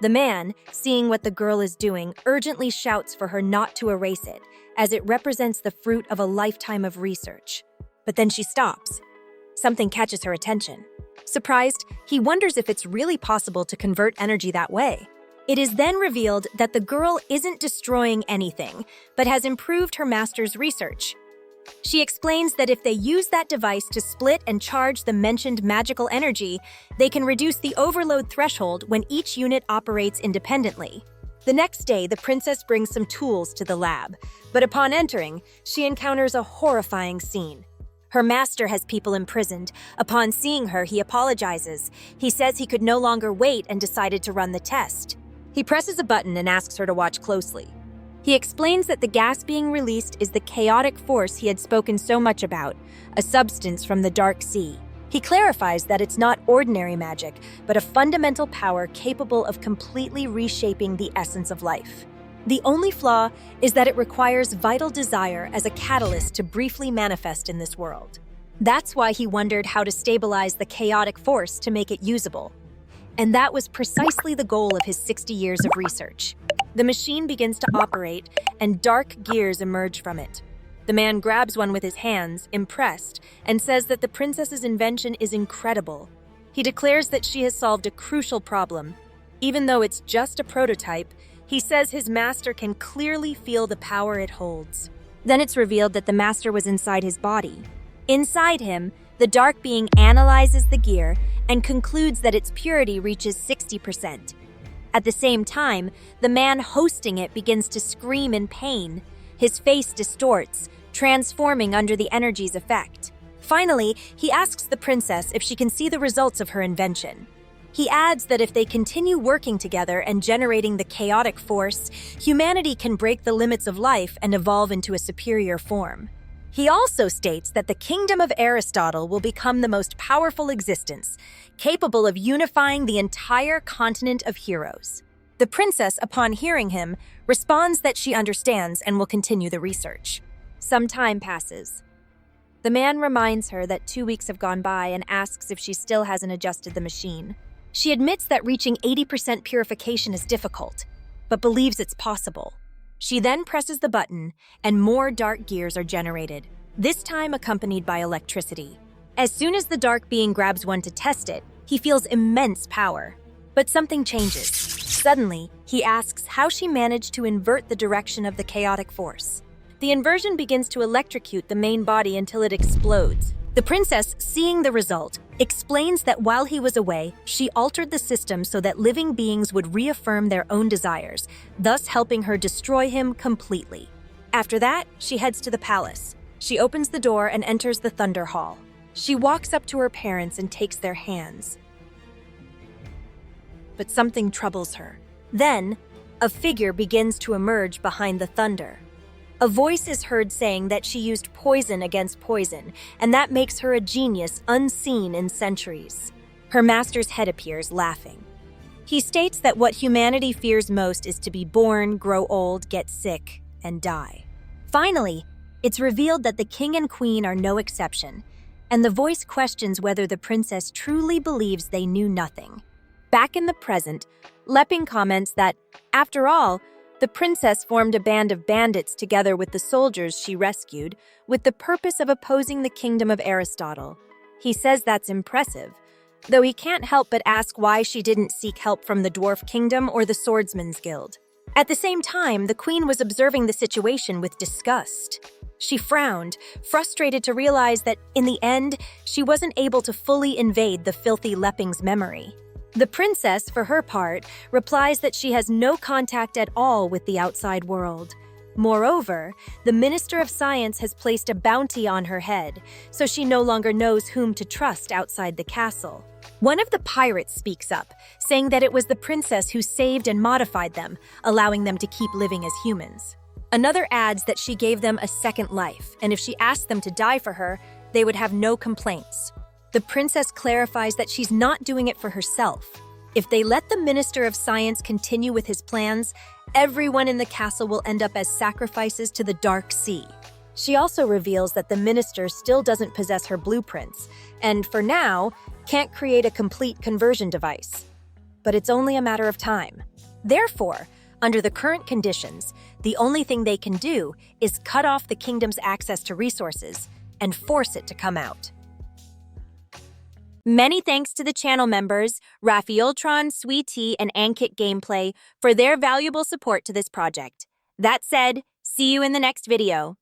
The man, seeing what the girl is doing, urgently shouts for her not to erase it, as it represents the fruit of a lifetime of research. But then she stops. Something catches her attention. Surprised, he wonders if it's really possible to convert energy that way. It is then revealed that the girl isn't destroying anything, but has improved her master's research. She explains that if they use that device to split and charge the mentioned magical energy, they can reduce the overload threshold when each unit operates independently. The next day, the princess brings some tools to the lab, but upon entering, she encounters a horrifying scene. Her master has people imprisoned. Upon seeing her, he apologizes. He says he could no longer wait and decided to run the test. He presses a button and asks her to watch closely. He explains that the gas being released is the chaotic force he had spoken so much about, a substance from the dark sea. He clarifies that it's not ordinary magic, but a fundamental power capable of completely reshaping the essence of life. The only flaw is that it requires vital desire as a catalyst to briefly manifest in this world. That's why he wondered how to stabilize the chaotic force to make it usable. And that was precisely the goal of his 60 years of research. The machine begins to operate, and dark gears emerge from it. The man grabs one with his hands, impressed, and says that the princess's invention is incredible. He declares that she has solved a crucial problem. Even though it's just a prototype, he says his master can clearly feel the power it holds. Then it's revealed that the master was inside his body. Inside him, the dark being analyzes the gear and concludes that its purity reaches 60%. At the same time, the man hosting it begins to scream in pain. His face distorts, transforming under the energy's effect. Finally, he asks the princess if she can see the results of her invention. He adds that if they continue working together and generating the chaotic force, humanity can break the limits of life and evolve into a superior form. He also states that the kingdom of Aristotle will become the most powerful existence, capable of unifying the entire continent of heroes. The princess, upon hearing him, responds that she understands and will continue the research. Some time passes. The man reminds her that 2 weeks have gone by and asks if she still hasn't adjusted the machine. She admits that reaching 80% purification is difficult, but believes it's possible. She then presses the button, and more dark gears are generated, this time accompanied by electricity. As soon as the dark being grabs one to test it, he feels immense power. But something changes. Suddenly, he asks how she managed to invert the direction of the chaotic force. The inversion begins to electrocute the main body until it explodes. The princess, seeing the result, explains that while he was away, she altered the system so that living beings would reaffirm their own desires, thus helping her destroy him completely. After that, she heads to the palace. She opens the door and enters the Thunder Hall. She walks up to her parents and takes their hands. But something troubles her. Then, a figure begins to emerge behind the thunder. A voice is heard saying that she used poison against poison, and that makes her a genius unseen in centuries. Her master's head appears, laughing. He states that what humanity fears most is to be born, grow old, get sick, and die. Finally, it's revealed that the king and queen are no exception, and the voice questions whether the princess truly believes they knew nothing. Back in the present, Lepping comments that, after all, the princess formed a band of bandits together with the soldiers she rescued with the purpose of opposing the kingdom of Aristotle. He says that's impressive, though he can't help but ask why she didn't seek help from the dwarf kingdom or the swordsman's guild. At the same time, the queen was observing the situation with disgust. She frowned, frustrated to realize that, in the end, she wasn't able to fully invade the filthy Lepping's memory. The princess, for her part, replies that she has no contact at all with the outside world. Moreover, the Minister of Science has placed a bounty on her head, so she no longer knows whom to trust outside the castle. One of the pirates speaks up, saying that it was the princess who saved and modified them, allowing them to keep living as humans. Another adds that she gave them a second life, and if she asked them to die for her, they would have no complaints. The princess clarifies that she's not doing it for herself. If they let the Minister of Science continue with his plans, everyone in the castle will end up as sacrifices to the Dark Sea. She also reveals that the minister still doesn't possess her blueprints, and for now, can't create a complete conversion device. but it's only a matter of time. Therefore, under the current conditions, the only thing they can do is cut off the kingdom's access to resources and force it to come out. Many thanks to the channel members, Raphaeltron, Sweetie, and Ankit Gameplay for their valuable support to this project. That said, see you in the next video.